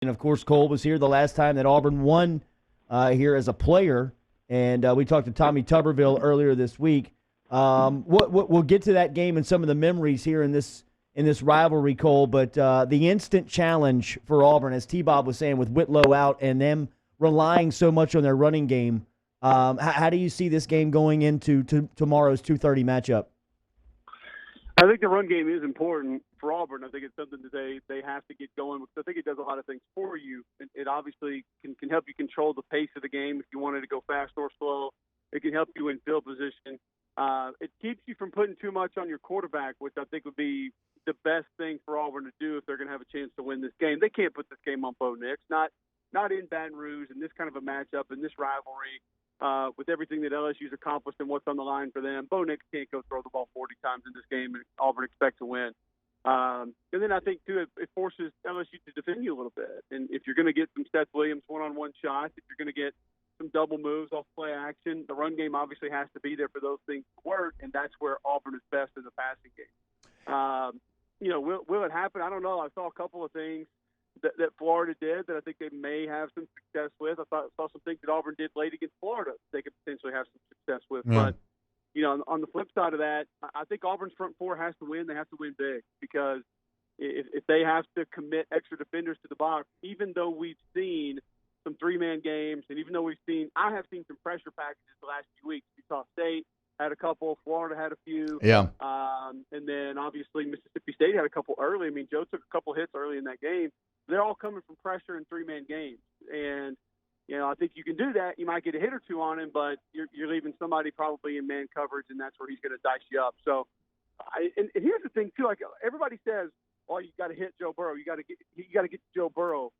And of course, Cole was here the last time that Auburn won here as a player, and we talked to Tommy Tuberville earlier this week. We'll get to that game and some of the memories here in this rivalry, Cole. But the instant challenge for Auburn, as T-Bob was saying, with Whitlow out and them relying so much on their running game. How do you see this game going into tomorrow's 2:30 matchup? I think the run game is important for Auburn. I think it's something that they have to get going because I think it does a lot of things for you. It obviously can help you control the pace of the game if you wanted to go fast or slow. It can help you in field position. It keeps you from putting too much on your quarterback, which I think would be the best thing for Auburn to do if they're going to have a chance to win this game. They can't put this game on Bo Nix, not in Baton Rouge, in this kind of a matchup, in this rivalry. With everything that LSU's accomplished and what's on the line for them, Bo Nix can't go throw the ball 40 times in this game and Auburn expect to win. And then I think, too, it forces LSU to defend you a little bit. And if you're going to get some Seth Williams one-on-one shots, if you're going to get some double moves off play action, the run game obviously has to be there for those things to work, and that's where Auburn is best in the passing game. Will it happen? I don't know. I saw a couple of things that Florida did that I think they may have some success with. I saw some things that Auburn did late against Florida they could potentially have some success with. Yeah. But, on the flip side of that, I think Auburn's front four has to win. They have to win big because if they have to commit extra defenders to the box, even though we've seen some three-man games and even though I have seen some pressure packages the last few weeks. Utah State had a couple. Florida had a few. Yeah. And then, obviously, Mississippi State had a couple early. I mean, Joe took a couple hits early in that game. They're all coming from pressure in three-man games. And, I think you can do that. You might get a hit or two on him, but you're leaving somebody probably in man coverage, and that's where he's going to dice you up. So, and here's the thing, too. Like, everybody says, oh, you got to hit Joe Burrow. You got to get to Joe Burrow.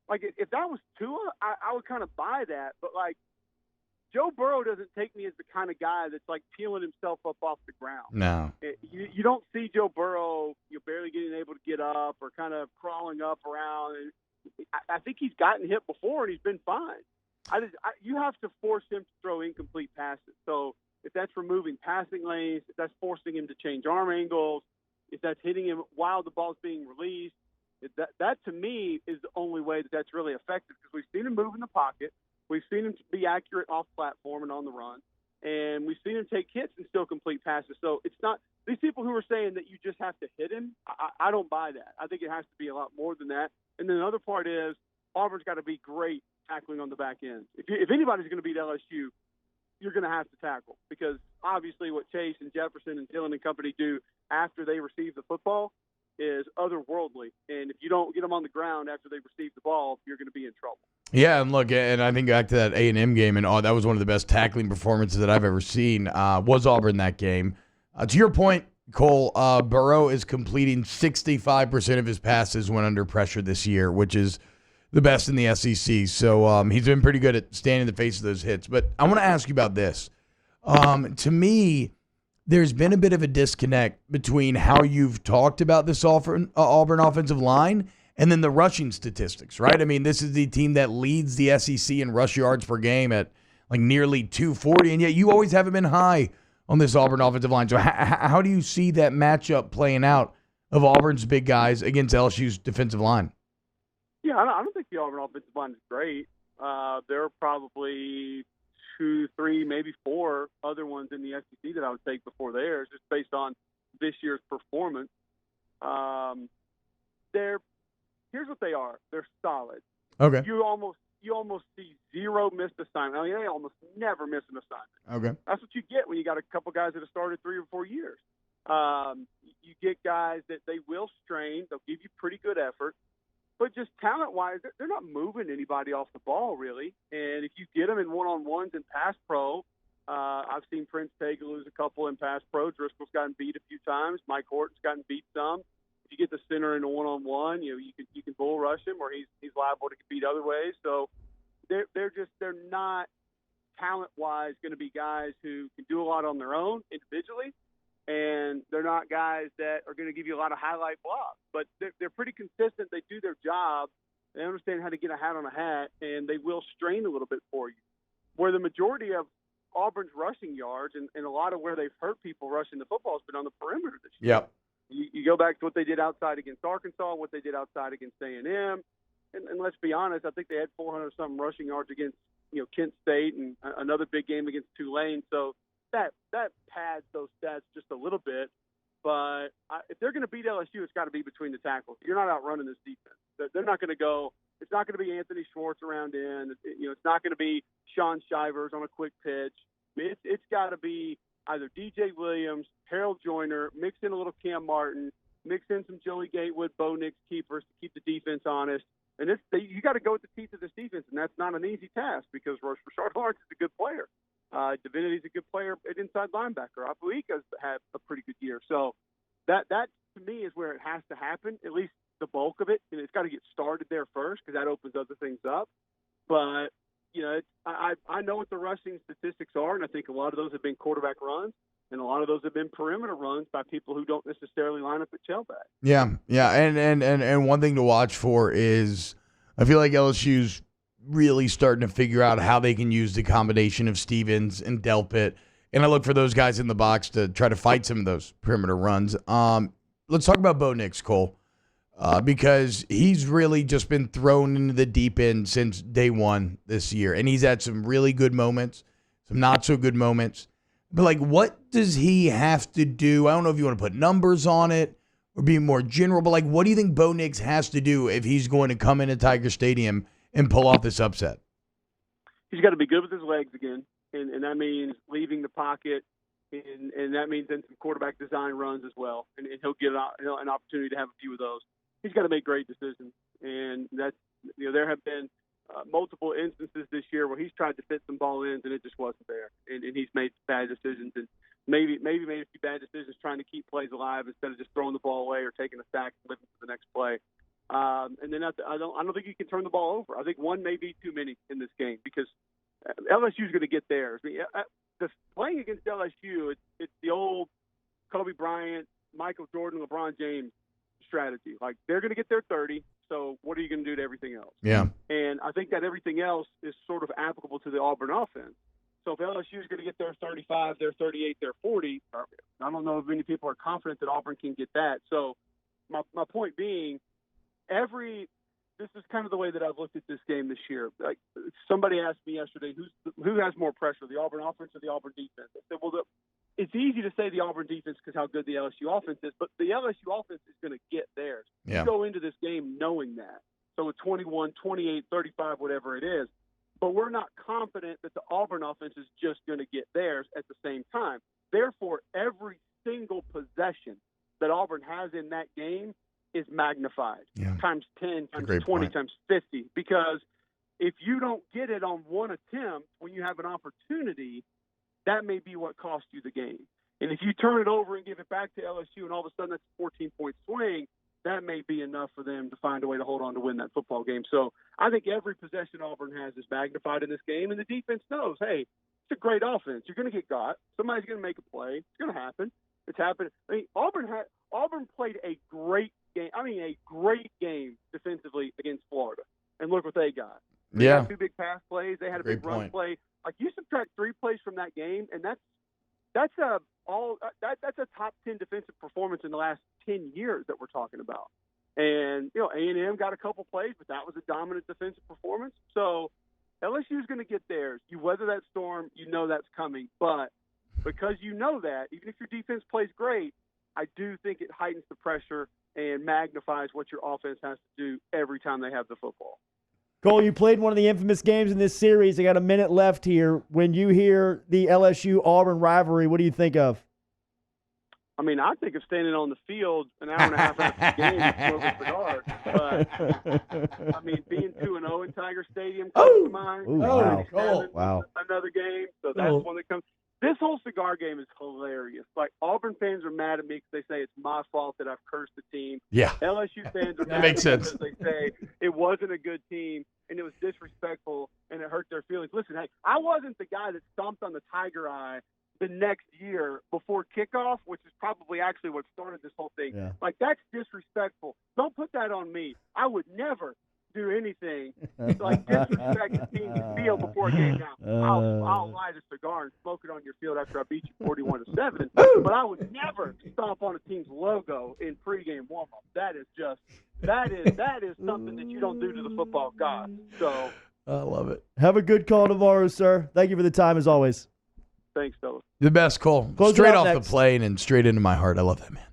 Like, if that was Tua, I would kind of buy that. But, like, Joe Burrow doesn't take me as the kind of guy that's like peeling himself up off the ground. No. You don't see Joe Burrow barely getting able to get up or kind of crawling up around. And I think he's gotten hit before and he's been fine. You have to force him to throw incomplete passes. So if that's removing passing lanes, if that's forcing him to change arm angles, if that's hitting him while the ball's being released, that to me is the only way that's really effective because we've seen him move in the pocket. We've seen him be accurate off platform and on the run, and we've seen him take hits and still complete passes. So it's not these people who are saying that you just have to hit him. I don't buy that. I think it has to be a lot more than that. And then the other part is Auburn's got to be great tackling on the back end. If anybody's going to beat LSU, you're going to have to tackle because obviously what Chase and Jefferson and Dillon and company do after they receive the football is otherworldly. And if you don't get them on the ground after they receive the ball, you're going to be in trouble. Yeah, and look, and I think back to that A&M game, and that was one of the best tackling performances that I've ever seen, was Auburn that game. To your point, Cole, Burrow is completing 65% of his passes when under pressure this year, which is the best in the SEC. So he's been pretty good at staying in the face of those hits. But I want to ask you about this. To me, there's been a bit of a disconnect between how you've talked about this Auburn offensive line and then the rushing statistics, right? I mean, this is the team that leads the SEC in rush yards per game at like nearly 240, and yet you always haven't been high on this Auburn offensive line. So how do you see that matchup playing out of Auburn's big guys against LSU's defensive line? Yeah, I don't think the Auburn offensive line is great. There are probably 2, 3, maybe 4 other ones in the SEC that I would take before theirs, just based on this year's performance. Here's what they are. They're solid. Okay. You almost see zero missed assignment. I mean, they almost never miss an assignment. Okay. That's what you get when you got a couple guys that have started 3 or 4 years. You get guys that they will strain. They'll give you pretty good effort. But just talent-wise, they're not moving anybody off the ball, really. And if you get them in one-on-ones in pass pro, I've seen Prince Tega lose a couple in pass pro. Driscoll's gotten beat a few times. Mike Horton's gotten beat some. If you get the center in a one-on-one, you can bull rush him, or he's liable to get beat other ways. So they're not talent-wise going to be guys who can do a lot on their own individually, and they're not guys that are going to give you a lot of highlight blocks. But they're pretty consistent. They do their job. They understand how to get a hat on a hat, and they will strain a little bit for you. Where the majority of Auburn's rushing yards and a lot of where they've hurt people rushing the football has been on the perimeter this year. Yep. You go back to what they did outside against Arkansas, what they did outside against A&M, and let's be honest, I think they had 400-something rushing yards against Kent State and another big game against Tulane. So that pads those stats just a little bit. But if they're going to beat LSU, it's got to be between the tackles. You're not outrunning this defense. They're not going to go. It's not going to be Anthony Schwartz around in. It's not going to be Sean Shivers on a quick pitch. I mean, it's got to be either DJ Williams, Harold Joyner, mix in a little Cam Martin, mix in some Joey Gatewood, Bo Nix keepers to keep the defense honest. And you got to go with the teeth of this defense, and that's not an easy task because Rashard Lawrence is a good player. Divinity's a good player at inside linebacker. Apuika's had a pretty good year. So that to me is where it has to happen, at least the bulk of it. And it's got to get started there first because that opens other things up. But, I know what the rushing statistics are, and I think a lot of those have been quarterback runs, and a lot of those have been perimeter runs by people who don't necessarily line up at tailback. Yeah, and one thing to watch for is I feel like LSU's really starting to figure out how they can use the combination of Stevens and Delpit, and I look for those guys in the box to try to fight some of those perimeter runs. Let's talk about Bo Nix, Cole, because he's really just been thrown into the deep end since day one this year, and he's had some really good moments, some not so good moments. But, what does he have to do? I don't know if you want to put numbers on it or be more general, but, what do you think Bo Nix has to do if he's going to come into Tiger Stadium and pull off this upset? He's got to be good with his legs again, and that means leaving the pocket, and that means then some quarterback design runs as well, and he'll get an opportunity to have a few of those. He's got to make great decisions, and that's there have been multiple instances this year where he's tried to fit some ball ins and it just wasn't there, and he's made bad decisions and maybe made a few bad decisions trying to keep plays alive instead of just throwing the ball away or taking a sack and living for the next play. And then I don't think you can turn the ball over. I think one may be too many in this game because LSU is going to get theirs. I mean, playing against LSU, it's the old Kobe Bryant, Michael Jordan, LeBron James strategy. They're going to get their 30. So what are you going to do to everything else? Yeah. And I think that everything else is sort of applicable to the Auburn offense. So if LSU is going to get their 35, their 38, their 40, I don't know if many people are confident that Auburn can get that. So my point being, this is kind of the way that I've looked at this game this year. Somebody asked me yesterday, who has more pressure, the Auburn offense or the Auburn defense? I said, well, it's easy to say the Auburn defense because how good the LSU offense is, but the LSU offense is going to get theirs. Yeah. You go into this game knowing that. So at 21, 28, 35, whatever it is, but we're not confident that the Auburn offense is just going to get theirs at the same time. Therefore, every single possession that Auburn has in that game is magnified times 10, times 20, point. times 50. Because if you don't get it on one attempt when you have an opportunity, that may be what cost you the game. And if you turn it over and give it back to LSU and all of a sudden that's a 14-point swing, that may be enough for them to find a way to hold on to win that football game. So I think every possession Auburn has is magnified in this game, and the defense knows, hey, it's a great offense. You're going to get got. Somebody's going to make a play. It's going to happen. It's happened. I mean, Auburn played a great game. I mean, a great game defensively against Florida. And look what they got. They had two big pass plays. They had a Great big run point. play. You subtract 3 plays from that game, and that's a top 10 defensive performance in the last 10 years that we're talking about. And A&M got a couple plays, but that was a dominant defensive performance. So LSU is going to get theirs. You weather that storm, you know that's coming. But because you know that, even if your defense plays great, I do think it heightens the pressure and magnifies what your offense has to do every time they have the football. Cole, you played one of the infamous games in this series. I got a minute left here. When you hear the LSU-Auburn rivalry, what do you think of? I mean, I think of standing on the field an hour and a half after the game and smoking cigars. But, I mean, being 2-0 in Tiger Stadium comes to mind. Wow. Another game. So that's one that comes. This whole cigar game is hilarious. Auburn fans are mad at me because they say it's my fault that I've cursed the team. Yeah. LSU fans are That mad makes at me sense. because they say it wasn't a good team and it was disrespectful and it hurt their feelings. Listen, hey, I wasn't the guy that stomped on the Tiger Eye the next year before kickoff, which is probably actually what started this whole thing. Yeah. That's disrespectful. Don't put that on me. I would never do anything to, like, disrespect the team's field before a game. Now, I'll light a cigar and smoke it on your field after I beat you 41-7, but I would never stomp on a team's logo in pregame warm-up. That is something that you don't do to the football gods. So I love it. Have a good call tomorrow, sir. Thank you for the time as always. thanks, fellas. The best, Cole. Close it Straight out off next. the plane and straight into my heart. I love that man.